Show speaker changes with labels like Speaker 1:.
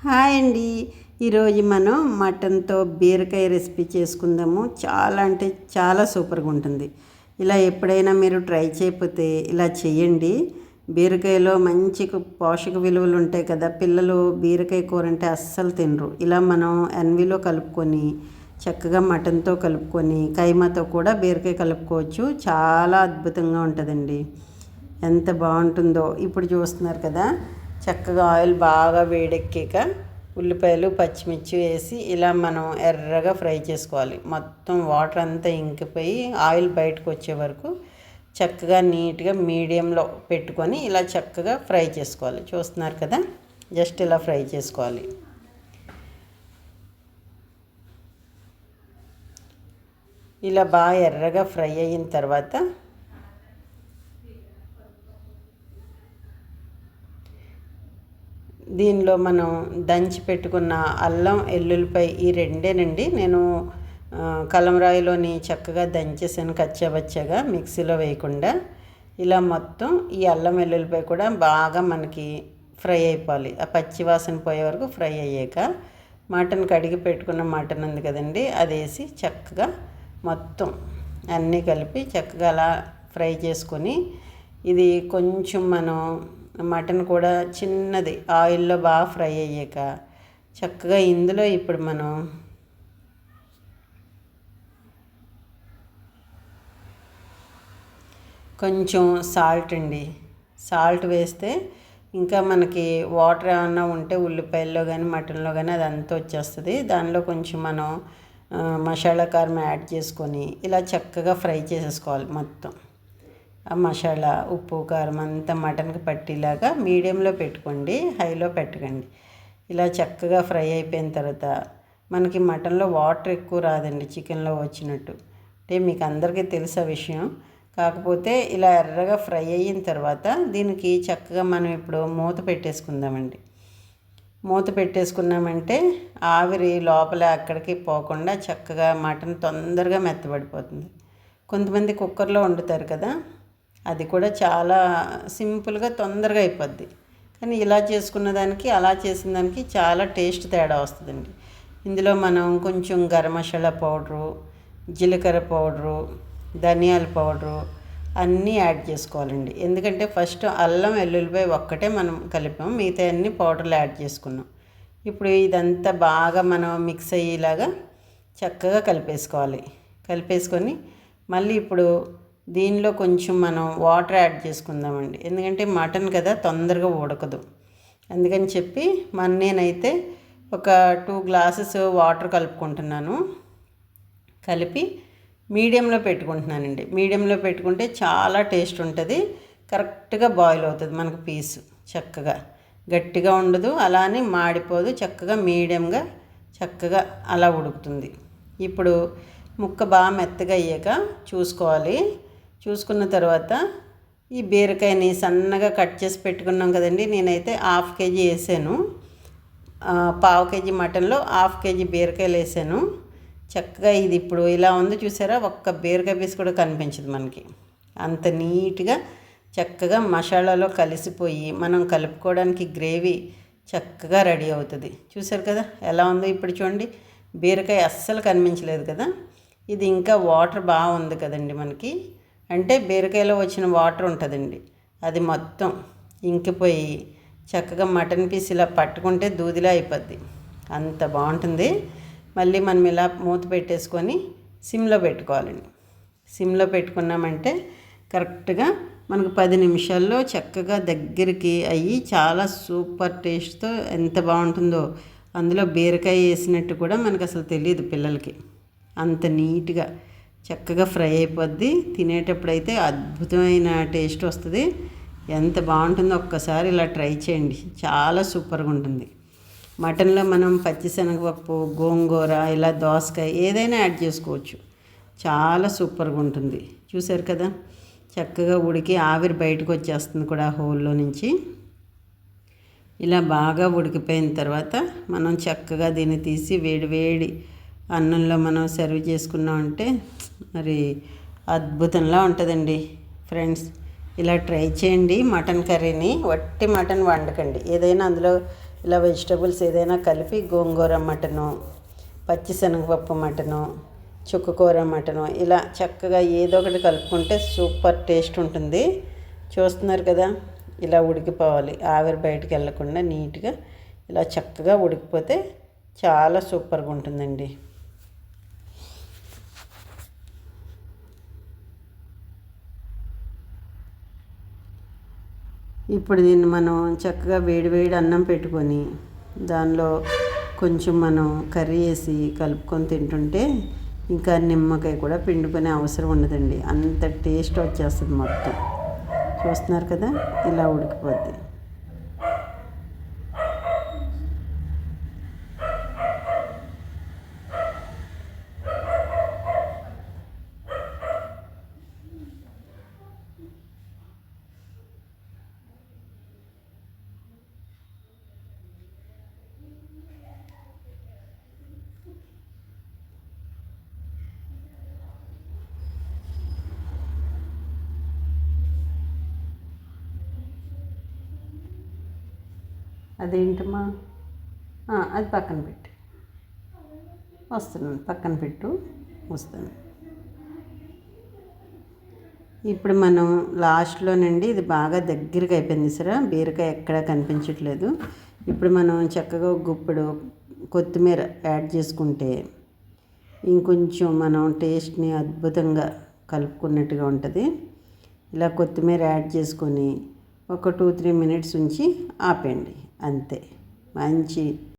Speaker 1: Hi అండి. ఈరోజు మనం మటన్తో బీరకాయ రెసిపీ చేసుకుందాము. చాలా అంటే చాలా సూపర్గా ఉంటుంది. ఇలా ఎప్పుడైనా మీరు ట్రై చేయకపోతే ఇలా చేయండి. బీరకాయలో మంచి పోషక విలువలు ఉంటాయి కదా. పిల్లలు బీరకాయ కూర అంటే అస్సలు తినరు. ఇలా మనం ఎన్విలో కలుపుకొని చక్కగా మటన్తో కలుపుకొని కైమాతో కూడా బీరకాయ కలుపుకోవచ్చు. చాలా అద్భుతంగా ఉంటుందండి. ఎంత బాగుంటుందో. ఇప్పుడు చూస్తున్నారు కదా, చక్కగా ఆయిల్ బాగా వేడెక్కాక ఉల్లిపాయలు పచ్చిమిర్చి వేసి ఇలా మనం ఎర్రగా ఫ్రై చేసుకోవాలి. మొత్తం వాటర్ అంతా ఇంకిపోయి ఆయిల్ బయటకు వచ్చే వరకు చక్కగా నీట్గా మీడియంలో పెట్టుకొని ఇలా చక్కగా ఫ్రై చేసుకోవాలి. చూస్తున్నారు కదా, జస్ట్ ఇలా ఫ్రై చేసుకోవాలి. ఇలా బాగా ఎర్రగా ఫ్రై అయిన తర్వాత దీనిలో మనం దంచి పెట్టుకున్న అల్లం ఎల్లుల్లిపాయ ఈ రెండేనండి. నేను కలంరాయిలోని చక్కగా దంచేసాను కచ్చాబచ్చాగా, మిక్సీలో వేయకుండా. ఇలా మొత్తం ఈ అల్లం ఎల్లుల్లిపాయ కూడా బాగా మనకి ఫ్రై అయిపోవాలి. ఆ పచ్చి వాసన పోయే వరకు ఫ్రై అయ్యాక మటన్ కడిగి పెట్టుకున్న మటన్ ఉంది కదండి, అది వేసి చక్కగా మొత్తం అన్నీ కలిపి చక్కగా అలా ఫ్రై చేసుకొని, ఇది కొంచెం మనం మటన్ కూడా చిన్నది ఆయిల్లో బాగా ఫ్రై అయ్యాక చక్కగా ఇందులో ఇప్పుడు మనం కొంచెం సాల్ట్ అండి. సాల్ట్ వేస్తే ఇంకా మనకి వాటర్ ఏమన్నా ఉంటే ఉల్లిపాయల్లో కానీ మటన్లో కానీ అదంతా వచ్చేస్తుంది. దానిలో కొంచెం మనం మసాలా కారం యాడ్ చేసుకొని ఇలా చక్కగా ఫ్రై చేసేసుకోవాలి. మొత్తం ఆ మసాలా ఉప్పు కారం అంతా మటన్కి పట్టేలాగా మీడియంలో పెట్టుకోండి, హైలో పెట్టకండి. ఇలా చక్కగా ఫ్రై అయిపోయిన తర్వాత మనకి మటన్లో వాటర్ ఎక్కువ రాదండి చికెన్లో వచ్చినట్టు. అంటే మీకు అందరికీ తెలుసా విషయం. కాకపోతే ఇలా ఎర్రగా ఫ్రై అయిన తర్వాత దీనికి చక్కగా మనం ఇప్పుడు మూత పెట్టేసుకుందామండి. మూత పెట్టేసుకున్నామంటే ఆవిరి లోపల అక్కడికి పోకుండా చక్కగా మటన్ తొందరగా మెత్తబడిపోతుంది. కొంతమంది కుక్కర్లో వండుతారు కదా, అది కూడా చాలా సింపుల్గా తొందరగా అయిపోద్ది. కానీ ఇలా చేసుకున్న దానికి అలా చేసిన దానికి చాలా టేస్ట్ తేడా వస్తుందండి. ఇందులో మనం కొంచెం గరం మసాలా పౌడరు, జీలకర్ర పౌడరు, ధనియాల పౌడరు అన్నీ యాడ్ చేసుకోవాలండి. ఎందుకంటే ఫస్ట్ అల్లం వెల్లుల్లిపాయ ఒక్కటే మనం కలిపాం, మిగతా అన్ని పౌడర్లు యాడ్ చేసుకున్నాం. ఇప్పుడు ఇదంతా బాగా మనం మిక్స్ అయ్యేలాగా చక్కగా కలిపేసుకోవాలి. కలిపేసుకొని మళ్ళీ ఇప్పుడు దీనిలో కొంచెం మనం వాటర్ యాడ్ చేసుకుందామండి. ఎందుకంటే మటన్ కదా తొందరగా ఉడకదు. అందుకని చెప్పి నేనైతే ఒక 2 గ్లాసెస్ వాటర్ కలుపుకుంటున్నాను. కలిపి మీడియంలో పెట్టుకుంటున్నానండి. మీడియంలో పెట్టుకుంటే చాలా టేస్ట్ ఉంటుంది. కరెక్ట్గా బాయిల్ అవుతుంది మనకు పీసు. చక్కగా గట్టిగా ఉండదు, అలానే మాడిపోదు. చక్కగా మీడియంగా చక్కగా అలా ఉడుకుతుంది. ఇప్పుడు ముక్క బాగా మెత్తగా అయ్యాక చూసుకోవాలి. చూసుకున్న తర్వాత ఈ బీరకాయని సన్నగా కట్ చేసి పెట్టుకున్నాం కదండి, నేనైతే 1/2 కేజీ వేసాను. 1/2 కేజీ మటన్లో 1/2 కేజీ బీరకాయలు వేసాను. చక్కగా ఇది ఇప్పుడు ఇలా ఉంది చూసారా, ఒక్క బీరకాయ పీస్ కూడా కనిపించదు మనకి. అంత నీట్గా చక్కగా మసాలాలో కలిసిపోయి మనం కలుపుకోవడానికి గ్రేవీ చక్కగా రెడీ అవుతుంది. చూసారు కదా ఎలా ఉందో. ఇప్పుడు చూడండి, బీరకాయ అస్సలు కనిపించలేదు కదా. ఇది ఇంకా వాటర్ బాగుంది కదండి మనకి. అంటే బీరకాయలో వచ్చిన వాటర్ ఉంటుందండి, అది మొత్తం ఇంకిపోయి చక్కగా మటన్ పీస్ ఇలా పట్టుకుంటే దూదిలా అయిపోద్ది. అంత బాగుంటుంది. మళ్ళీ మనం ఇలా మూత పెట్టేసుకొని సిమ్లో పెట్టుకోవాలండి. సిమ్లో పెట్టుకున్నామంటే కరెక్ట్గా మనకు 10 నిమిషాల్లో చక్కగా దగ్గరికి అయ్యి చాలా సూపర్ టేస్ట్తో ఎంత బాగుంటుందో. అందులో బీరకాయ వేసినట్టు కూడా మనకు అసలు తెలియదు పిల్లలకి. అంత నీట్గా చక్కగా ఫ్రై అయిపోద్ది. తినేటప్పుడు అయితే అద్భుతమైన టేస్ట్ వస్తుంది. ఎంత బాగుంటుందో ఒక్కసారి ఇలా ట్రై చేయండి, చాలా సూపర్గా ఉంటుంది. మటన్లో మనం పచ్చిశనగపప్పు, గోంగూర, ఇలా దోసకాయ ఏదైనా యాడ్ చేసుకోవచ్చు. చాలా సూపర్గా ఉంటుంది. చూసారు కదా, చక్కగా ఉడికి ఆవిరి బయటకు వచ్చేస్తుంది కూడా హోల్లో నుంచి. ఇలా బాగా ఉడికిపోయిన తర్వాత మనం చక్కగా దీన్ని తీసి వేడి వేడి అన్నంలో మనం సర్వ్ చేసుకున్నామంటే మరి అద్భుతంలా ఉంటుందండి. ఫ్రెండ్స్, ఇలా ట్రై చేయండి. మటన్ కర్రీని వట్టి మటన్ వండకండి. ఏదైనా అందులో ఇలా వెజిటబుల్స్ ఏదైనా కలిపి గోంగూర మటను, పచ్చిశనగపప్పు మటను, చుక్కకూర మటను ఇలా చక్కగా ఏదో ఒకటి కలుపుకుంటే సూపర్ టేస్ట్ ఉంటుంది. చూస్తున్నారు కదా, ఇలా ఉడికిపోవాలి. ఆవిరి బయటికి వెళ్ళకుండా నీట్గా ఇలా చక్కగా ఉడికిపోతే చాలా సూపర్గా ఉంటుందండి. ఇప్పుడు దీన్ని మనం చక్కగా వేడి వేడి అన్నం పెట్టుకొని దానిలో కొంచెం మనం కర్రీ వేసి కలుపుకొని తింటుంటే ఇంకా నిమ్మకాయ కూడా పిండుకునే అవసరం ఉండదండి. అంత టేస్ట్ వచ్చేస్తుంది మొత్తం. చూస్తున్నారు కదా, ఇలా ఉడికిపోద్ది. అదేంటమ్మా, అది పక్కన పెట్టు. వస్తున్నాను, పక్కన పెట్టు, వస్తాను. ఇప్పుడు మనం లాస్ట్లోనండి ఇది బాగా దగ్గరికి అయిపోయింది సరే, బీరకాయ ఎక్కడా కనిపించట్లేదు. ఇప్పుడు మనం చక్కగా గుప్పెడు కొత్తిమీర యాడ్ చేసుకుంటే ఇంకొంచెం మనం టేస్ట్ని అద్భుతంగా కలుపుకున్నట్టుగా ఉంటుంది. ఇలా కొత్తిమీర యాడ్ చేసుకొని ఒక 2-3 మినిట్స్ ఉంచి ఆపేయండి. అంతే, మంచి